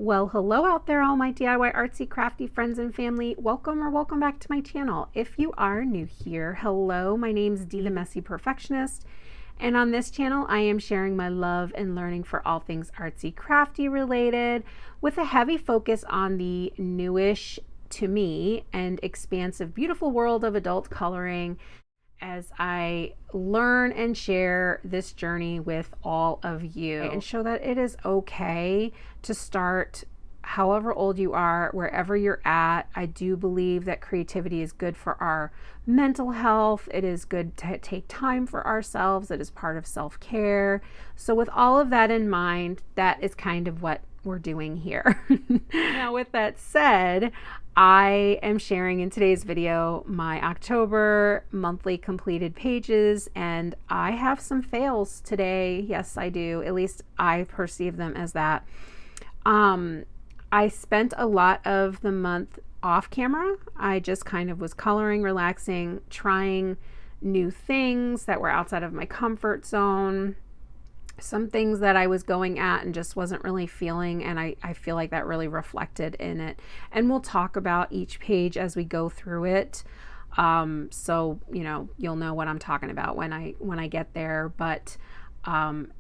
Well, hello out there, all my DIY artsy crafty friends and family. Welcome or welcome back to my channel. If you are new here, hello, my name's Dee the Messy Perfectionist, and on this channel I am sharing my love and learning for all things artsy crafty related, with a heavy focus on the newish to me and expansive beautiful world of adult coloring, as I learn and share this journey with all of you and show that it is okay to start however old you are, wherever you're at. I do believe that creativity is good for our mental health. It is good to take time for ourselves. It is part of self-care. So with all of that in mind, that is kind of what we're doing here. Now, with that said, I am sharing in today's video my October monthly completed pages, and I have some fails today. Yes, I do. At least I perceive them as that. I spent a lot of the month off camera. I just kind of was coloring, relaxing, trying new things that were outside of my comfort zone. Some things that I was going at and just wasn't really feeling, and I feel like that really reflected in it. And we'll talk about each page as we go through it. So, you know, you'll know what I'm talking about when I get there. But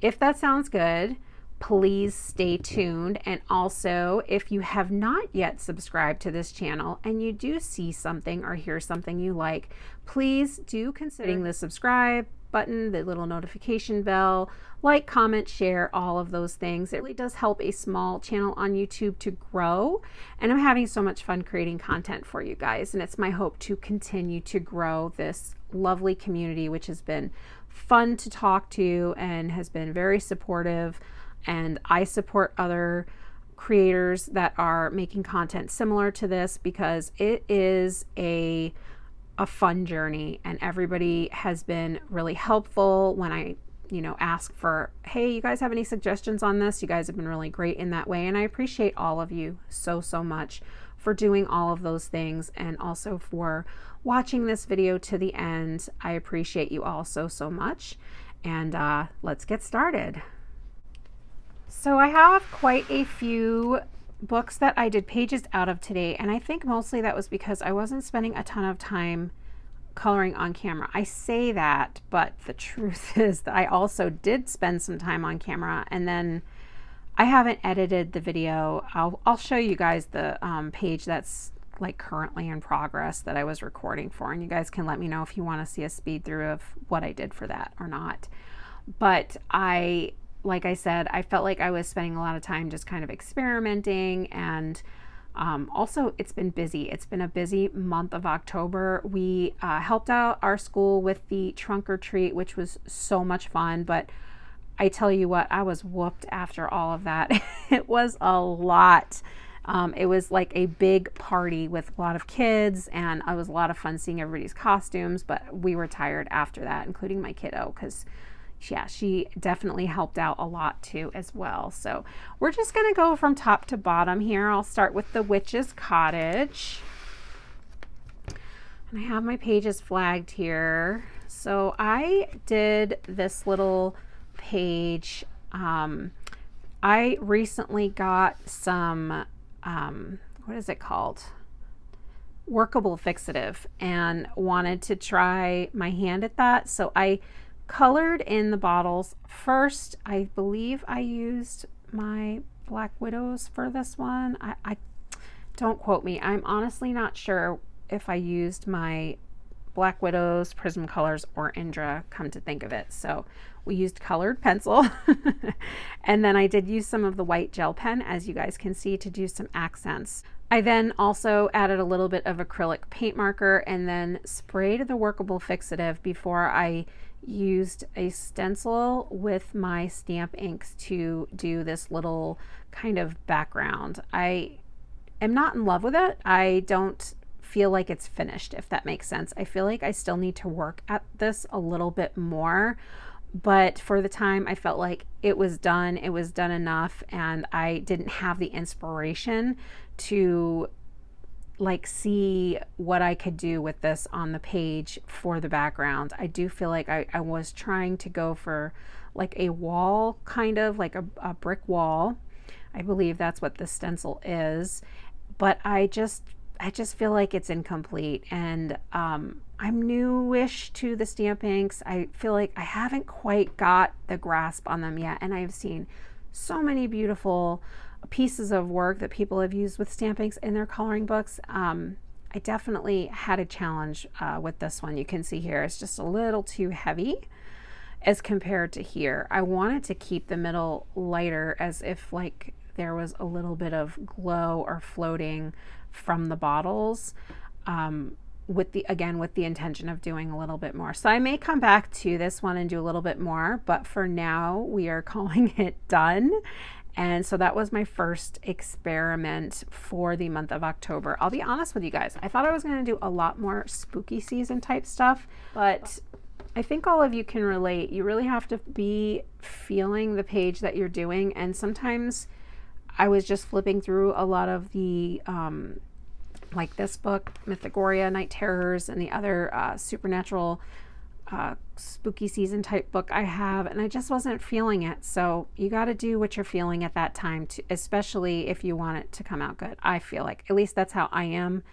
if that sounds good, please stay tuned. And also, if you have not yet subscribed to this channel and you do see something or hear something you like, please do consider hitting the subscribe button, the little notification bell, like, comment, share, all of those things. It really does help a small channel on YouTube to grow, and I'm having so much fun creating content for you guys, and it's my hope to continue to grow this lovely community, which has been fun to talk to and has been very supportive. And I support other creators that are making content similar to this, because it is a fun journey, and everybody has been really helpful when I ask for, hey, you guys have any suggestions on this? You guys have been really great in that way, and I appreciate all of you so much for doing all of those things, and also for watching this video to the end. I appreciate you all so much, and let's get started. So I have quite a few books that I did pages out of today, and I think mostly that was because I wasn't spending a ton of time coloring on camera. I say that, but the truth is that I also did spend some time on camera, and then I haven't edited the video. I'll show you guys the page that's like currently in progress that I was recording for, and you guys can let me know if you want to see a speed through of what I did for that or not. But like I said, I felt like I was spending a lot of time just kind of experimenting, and also it's been busy. It's been a busy month of October. We helped out our school with the trunk or treat, which was so much fun, but I tell you what, I was whooped after all of that. It was a lot. It was like a big party with a lot of kids, and it was a lot of fun seeing everybody's costumes, but we were tired after that, including my kiddo, because yeah, she definitely helped out a lot too as well. So we're just going to go from top to bottom here. I'll start with the Witch's Cottage. And I have my pages flagged here. So I did this little page. I recently got some, what is it called? Workable fixative, and wanted to try my hand at that. So I colored in the bottles first. I believe I used my Black Widows for this one. I don't quote me. I'm honestly not sure if I used my Black Widows, Prismacolors, or Indra, come to think of it. So we used colored pencil. And then I did use some of the white gel pen, as you guys can see, to do some accents. I then also added a little bit of acrylic paint marker, and then sprayed the workable fixative before I used a stencil with my stamp inks to do this little kind of background. I am not in love with it. I don't feel like it's finished, if that makes sense. I feel like I still need to work at this a little bit more, but for the time I felt like it was done enough, and I didn't have the inspiration to like see what I could do with this on the page for the background. I do feel like I was trying to go for like a wall, kind of like a brick wall. I believe that's what the stencil is, but I just feel like it's incomplete, and I'm newish to the stamp inks. I feel like I haven't quite got the grasp on them yet, and I've seen so many beautiful pieces of work that people have used with stamp inks in their coloring books. I definitely had a challenge with this one. You can see here it's just a little too heavy as compared to here. I wanted to keep the middle lighter, as if like there was a little bit of glow or floating from the bottles, with the intention of doing a little bit more. So I may come back to this one and do a little bit more, but for now we are calling it done. And so that was my first experiment for the month of October. I'll be honest with you guys, I thought I was going to do a lot more spooky season type stuff, but I think all of you can relate. You really have to be feeling the page that you're doing. And sometimes I was just flipping through a lot of the, like this book, Mythagoria, Night Terrors, and the other supernatural spooky season type book I have, and I just wasn't feeling it. So you got to do what you're feeling at that time, especially if you want it to come out good. I feel like, at least that's how I am.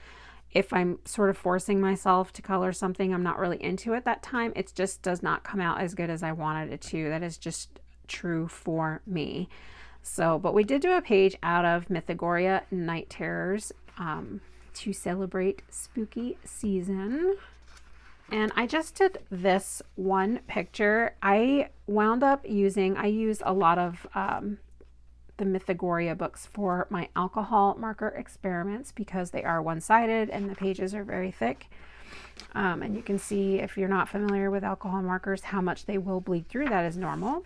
If I'm sort of forcing myself to color something I'm not really into at that time, it just does not come out as good as I wanted it to. That is just true for me. So, but we did do a page out of Mythagoria Night Terrors to celebrate spooky season. And I just did this one picture. I wound up using, I use a lot of the Mythagoria books for my alcohol marker experiments because they are one-sided and the pages are very thick. And you can see, if you're not familiar with alcohol markers, how much they will bleed through. That is normal.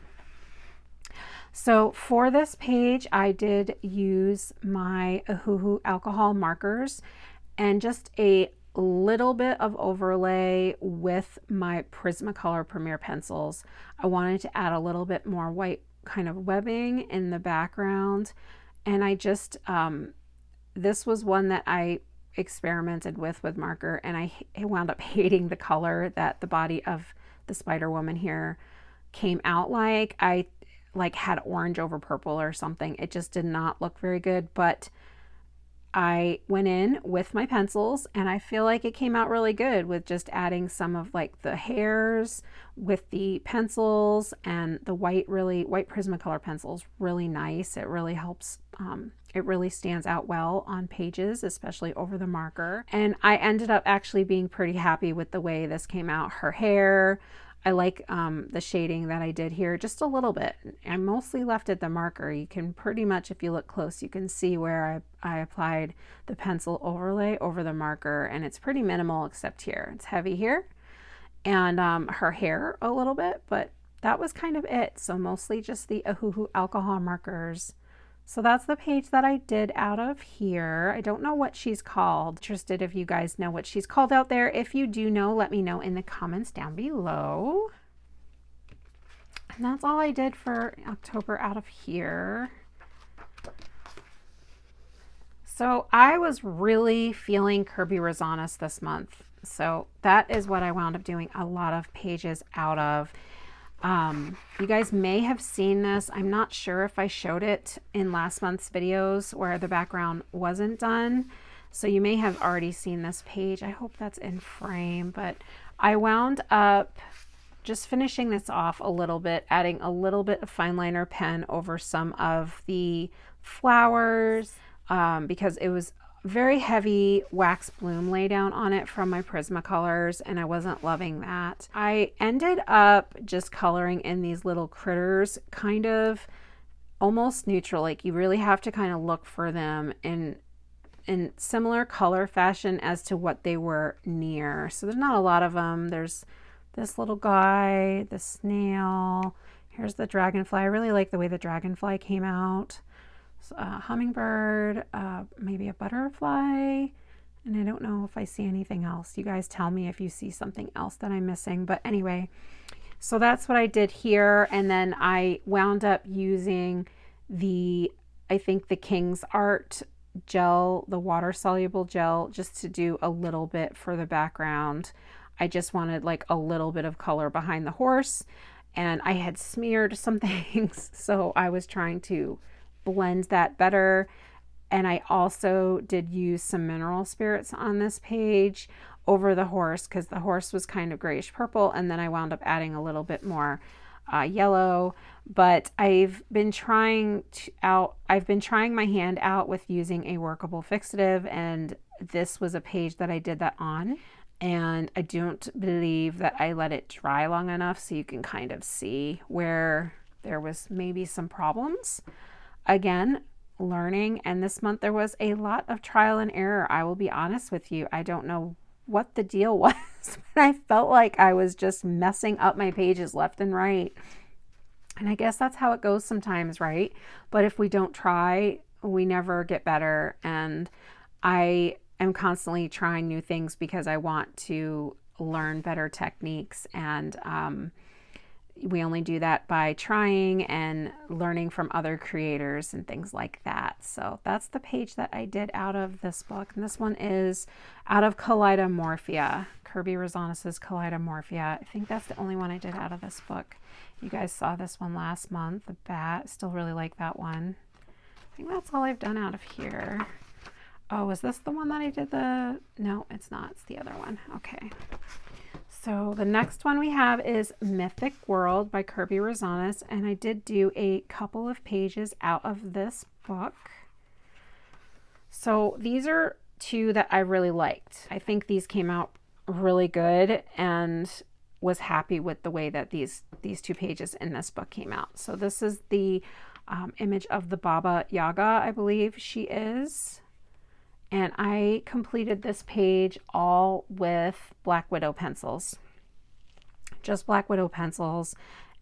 So for this page, I did use my Ohuhu alcohol markers and just a little bit of overlay with my Prismacolor Premier pencils. I wanted to add a little bit more white kind of webbing in the background, and I just this was one that I experimented with marker, and I wound up hating the color that the body of the Spider Woman here came out like. I like had orange over purple or something. It just did not look very good, but I went in with my pencils and I feel like it came out really good with just adding some of like the hairs with the pencils, and the white Prismacolor pencils, really nice. It really helps, it really stands out well on pages, especially over the marker. And I ended up actually being pretty happy with the way this came out. Her hair, I like the shading that I did here just a little bit. I mostly left it the marker. You can pretty much, if you look close, you can see where I applied the pencil overlay over the marker, and it's pretty minimal except here. It's heavy here, and her hair a little bit, but that was kind of it. So mostly just the Ohuhu alcohol markers. So that's the page that I did out of here. I don't know what she's called. Interested if you guys know what she's called out there. If you do know, let me know in the comments down below. And that's all I did for October out of here. So I was really feeling Kirby Rosanes this month. So that is what I wound up doing a lot of pages out of. You guys may have seen this. I'm not sure if I showed it in last month's videos where the background wasn't done. So you may have already seen this page. I hope that's in frame, but I wound up just finishing this off a little bit, adding a little bit of fine liner pen over some of the flowers, because it was very heavy wax bloom lay down on it from my Prismacolors, and I wasn't loving that. I ended up just coloring in these little critters, kind of almost neutral. Like you really have to kind of look for them in similar color fashion as to what they were near. So there's not a lot of them. There's this little guy, the snail. Here's the dragonfly. I really like the way the dragonfly came out. Hummingbird, maybe a butterfly, and I don't know if I see anything else. You guys tell me if you see something else that I'm missing. But anyway, so that's what I did here. And then I wound up using I think the King's Art gel, the water soluble gel, just to do a little bit for the background. I just wanted like a little bit of color behind the horse, and I had smeared some things, so I was trying to blend that better. And I also did use some mineral spirits on this page over the horse because the horse was kind of grayish purple, and then I wound up adding a little bit more yellow. But I've been trying my hand out with using a workable fixative, and this was a page that I did that on. And I don't believe that I let it dry long enough so you can kind of see where there was maybe some problems. Again, learning, and this month there was a lot of trial and error. I will be honest with you. I don't know what the deal was, but I felt like I was just messing up my pages left and right. And I guess that's how it goes sometimes, right? But if we don't try, we never get better. And I am constantly trying new things because I want to learn better techniques, and we only do that by trying and learning from other creators and things like that. So that's the page that I did out of this book. And this one is out of Kaleidomorphia, Kirby Rosanes's Kaleidomorphia. I think that's the only one I did out of this book. You guys saw this one last month, the bat. Still really like that one. I think that's all I've done out of here. Oh, is this the one that I did the... No, it's not. It's the other one. Okay. So the next one we have is Mythic World by Kirby Rosanes, and I did do a couple of pages out of this book. So these are two that I really liked. I think these came out really good and was happy with the way that these two pages in this book came out. So this is the image of the Baba Yaga, I believe she is. And I completed this page all with Black Widow pencils. Just Black Widow pencils,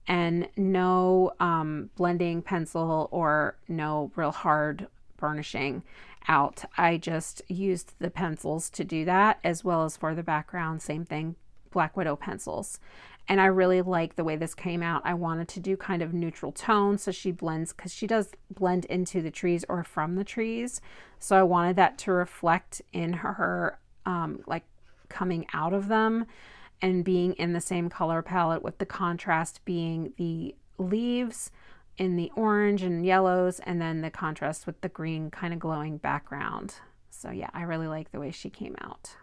and no blending pencil or no real hard burnishing out. I just used the pencils to do that, as well as for the background, same thing, Black Widow pencils. And I really like the way this came out. I wanted to do kind of neutral tones so she blends, because she does blend into the trees or from the trees. So I wanted that to reflect in her like coming out of them and being in the same color palette, with the contrast being the leaves in the orange and yellows, and then the contrast with the green kind of glowing background. So yeah, I really like the way she came out.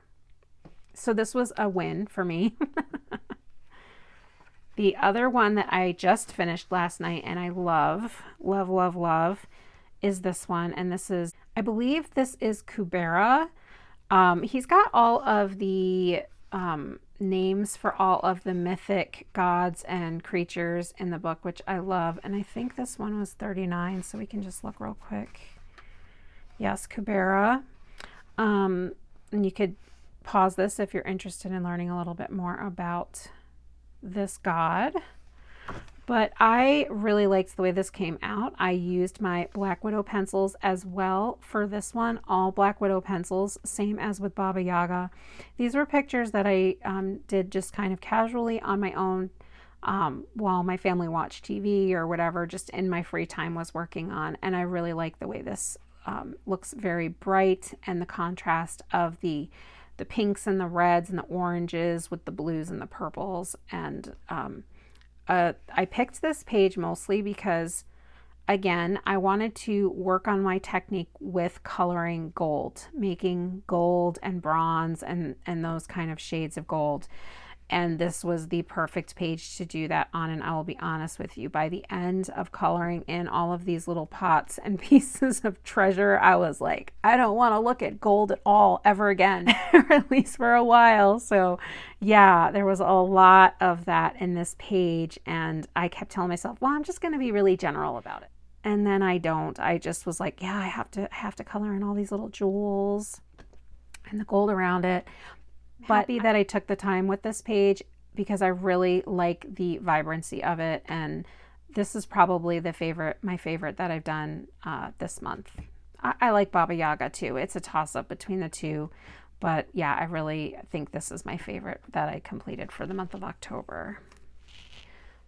So this was a win for me. The other one that I just finished last night and I love, love, love, love is this one. And this is, I believe this is Kubera. He's got all of the names for all of the mythic gods and creatures in the book, which I love. And I think this one was 39, so we can just look real quick. Yes, Kubera. And you could pause this if you're interested in learning a little bit more about this god. But I really liked the way this came out. I used my Black Widow pencils as well for this one, all Black Widow pencils, same as with Baba Yaga. These were pictures that I did just kind of casually on my own while my family watched TV or whatever, just in my free time was working on. And I really like the way this looks very bright, and the contrast of the pinks and the reds and the oranges with the blues and the purples. And I picked this page mostly because, again, I wanted to work on my technique with coloring gold, making gold and bronze and those kind of shades of gold. And this was the perfect page to do that on. And I will be honest with you, by the end of coloring in all of these little pots and pieces of treasure, I was like, I don't want to look at gold at all ever again, or at least for a while. So yeah, there was a lot of that in this page. And I kept telling myself, well, I'm just going to be really general about it. And then I don't. I just was like, yeah, I have to color in all these little jewels and the gold around it. But happy that I took the time with this page, because I really like the vibrancy of it. And this is probably my favorite that I've done this month. I like Baba Yaga too. It's a toss-up between the two. But yeah, I really think this is my favorite that I completed for the month of October.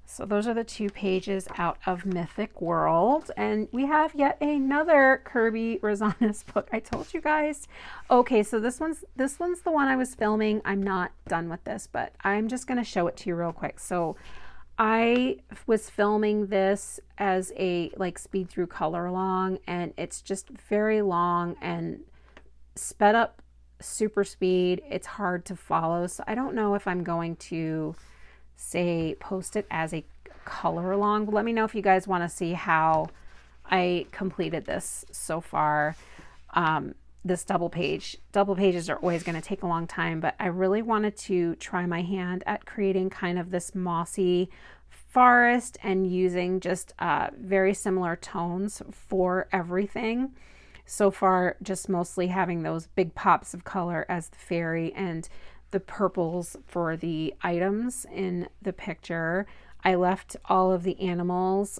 So those are the two pages out of Mythic World. And we have yet another Kirby Rosanes book. I told you guys. Okay, so this one's the one I was filming. I'm not done with this, but I'm just going to show it to you real quick. So I was filming this as a like speed through color along, and it's just very long and sped up super speed. It's hard to follow. So I don't know if I'm going to say post it as a color along, but let me know if you guys want to see how I completed this so far. This double pages are always going to take a long time, but I really wanted to try my hand at creating kind of this mossy forest and using just very similar tones for everything. So far, just mostly having those big pops of color as the fairy and the purples for the items in the picture. I left all of the animals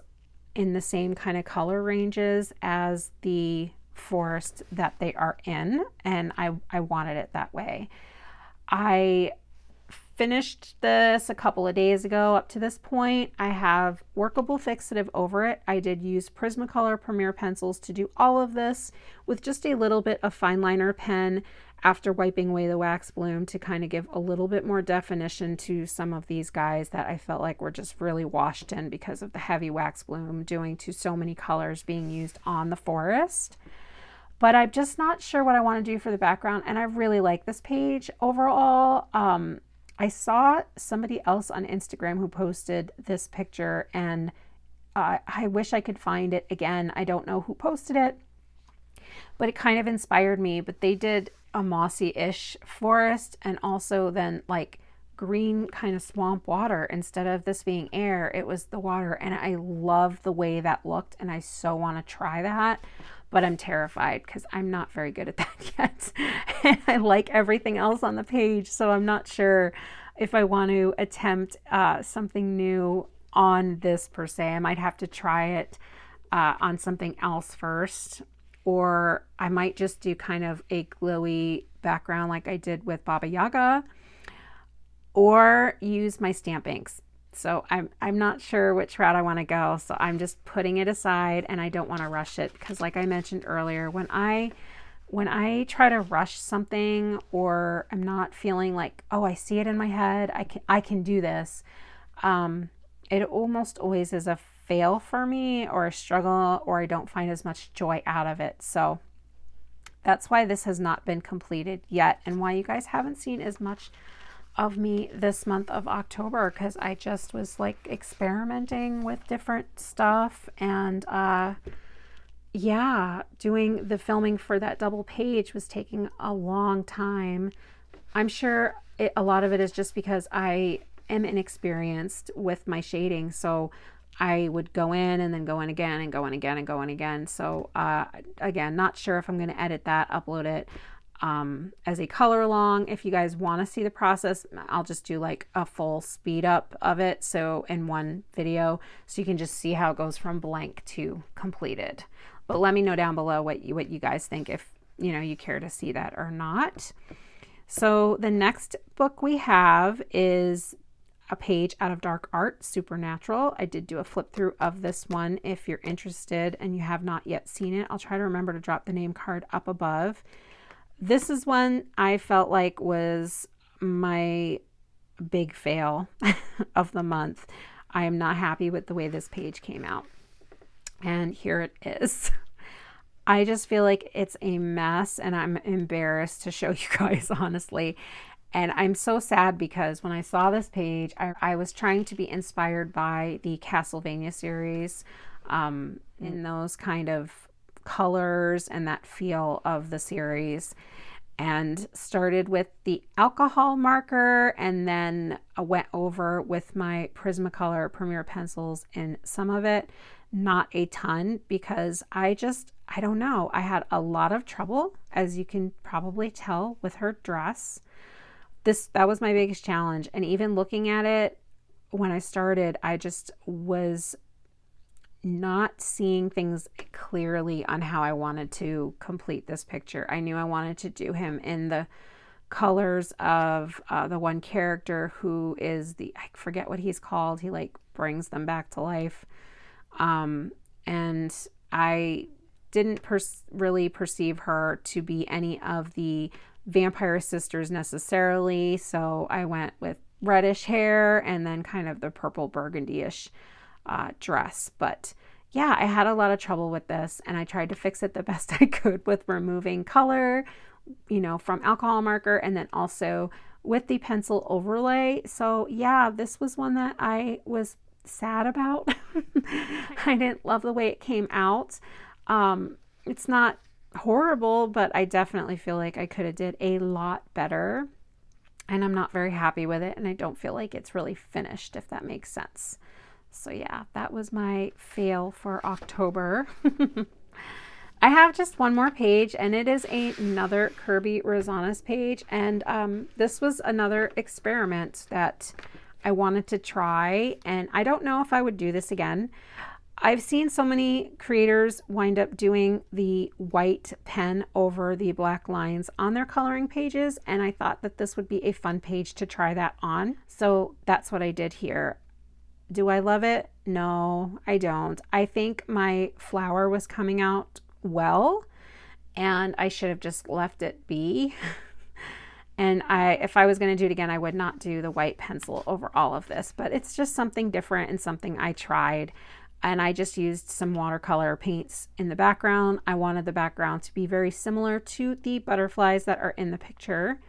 in the same kind of color ranges as the forest that they are in, and I wanted it that way. I finished this a couple of days ago. Up to this point, I have workable fixative over it. I did use Prismacolor Premier pencils to do all of this with just a little bit of fine liner pen after wiping away the wax bloom to kind of give a little bit more definition to some of these guys that I felt like were just really washed in because of the heavy wax bloom doing to so many colors being used on the forest. But I'm just not sure what I want to do for the background, and I really like this page overall. I saw somebody else on Instagram who posted this picture, and I wish I could find it again. I don't know who posted it, but it kind of inspired me. But they did a mossy-ish forest and also then like green kind of swamp water. Instead of this being air, it was the water, and I love the way that looked, and I so want to try that. But I'm terrified because I'm not very good at that yet. And I like everything else on the page, so I'm not sure if I want to attempt something new on this per se. I might have to try it on something else first, or I might just do kind of a glowy background like I did with Baba Yaga, or use my stamp inks. So I'm not sure which route I want to go. So I'm just putting it aside, and I don't want to rush it because, like I mentioned earlier, when I try to rush something, or I'm not feeling like, oh, I see it in my head, I can do this. It almost always is a fail for me, or a struggle, or I don't find as much joy out of it. So that's why this has not been completed yet, and why you guys haven't seen as much of me this month of October, because I just was like experimenting with different stuff, and yeah, doing the filming for that double page was taking a long time. I'm sure a lot of it is just because I am inexperienced with my shading, so I would go in and then go in again and go in again and go in again. So again, not sure if I'm going to edit that, upload it as a color along. If you guys want to see the process, I'll just do like a full speed up of it, so in one video, so you can just see how it goes from blank to completed. But let me know down below what you guys think, if you care to see that or not. So the next book we have is a page out of Dark Art, Supernatural. I did do a flip through of this one. If you're interested and you have not yet seen it, I'll try to remember to drop the name card up above. This is one I felt like was my big fail of the month. I am not happy with the way this page came out. And here it is. I just feel like it's a mess, and I'm embarrassed to show you guys, honestly. And I'm so sad because when I saw this page, I was trying to be inspired by the Castlevania series, in those kind of colors and that feel of the series, and started with the alcohol marker, and then I went over with my Prismacolor Premier pencils in some of it, not a ton, because I don't know, I had a lot of trouble, as you can probably tell, with her dress. That was my biggest challenge. And even looking at it when I started, I just was not seeing things clearly on how I wanted to complete this picture. I knew I wanted to do him in the colors of the one character who is I forget what he's called. He like brings them back to life. And I didn't really perceive her to be any of the vampire sisters necessarily. So I went with reddish hair and then kind of the purple burgundy-ish dress. But yeah, I had a lot of trouble with this, and I tried to fix it the best I could with removing color, from alcohol marker, and then also with the pencil overlay. So yeah, this was one that I was sad about. I didn't love the way it came out. It's not horrible, but I definitely feel like I could have did a lot better, and I'm not very happy with it, and I don't feel like it's really finished, if that makes sense. So yeah, that was my fail for October. I have just one more page, and it is another Kirby Rosanes page, and this was another experiment that I wanted to try, and I don't know if I would do this again. I've seen so many creators wind up doing the white pen over the black lines on their coloring pages, and I thought that this would be a fun page to try that on. So that's what I did here. Do I love it? No, I don't. I think my flower was coming out well, and I should have just left it be. And if I was going to do it again, I would not do the white pencil over all of this, but it's just something different and something I tried. And I just used some watercolor paints in the background. I wanted the background to be very similar to the butterflies that are in the picture.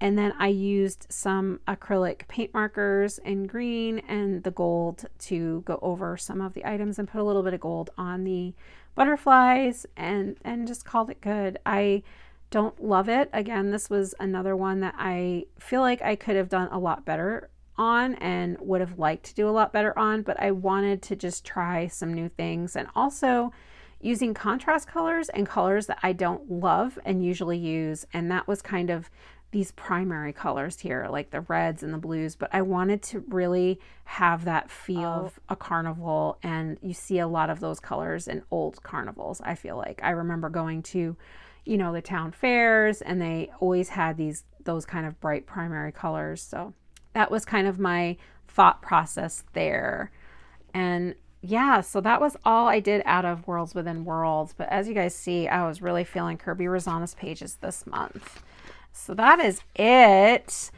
And then I used some acrylic paint markers in green and the gold to go over some of the items, and put a little bit of gold on the butterflies, and just called it good. I don't love it. Again, this was another one that I feel like I could have done a lot better on and would have liked to do a lot better on, but I wanted to just try some new things, and also using contrast colors and colors that I don't love and usually use. And that was kind of these primary colors here, like the reds and the blues, but I wanted to really have that feel of a carnival, and you see a lot of those colors in old carnivals. I feel like I remember going to, the town fairs, and they always had those kind of bright primary colors. So that was kind of my thought process there. And yeah, so that was all I did out of Worlds Within Worlds. But as you guys see, I was really feeling Kirby Rosanes pages this month. So that is it.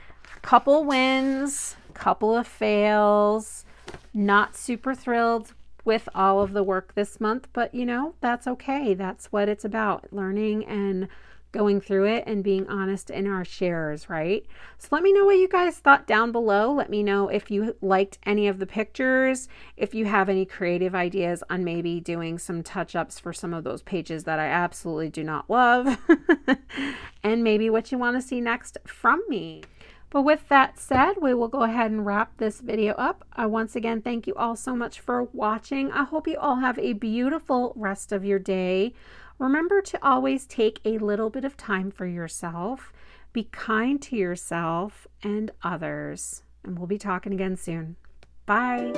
Couple wins, couple of fails. Not super thrilled with all of the work this month, but that's okay. That's what it's about, learning and going through it and being honest in our shares, right? So let me know what you guys thought down below. Let me know if you liked any of the pictures, if you have any creative ideas on maybe doing some touch-ups for some of those pages that I absolutely do not love, and maybe what you want to see next from me. But with that said, we will go ahead and wrap this video up. Once again, thank you all so much for watching. I hope you all have a beautiful rest of your day. Remember to always take a little bit of time for yourself. Be kind to yourself and others. And we'll be talking again soon. Bye.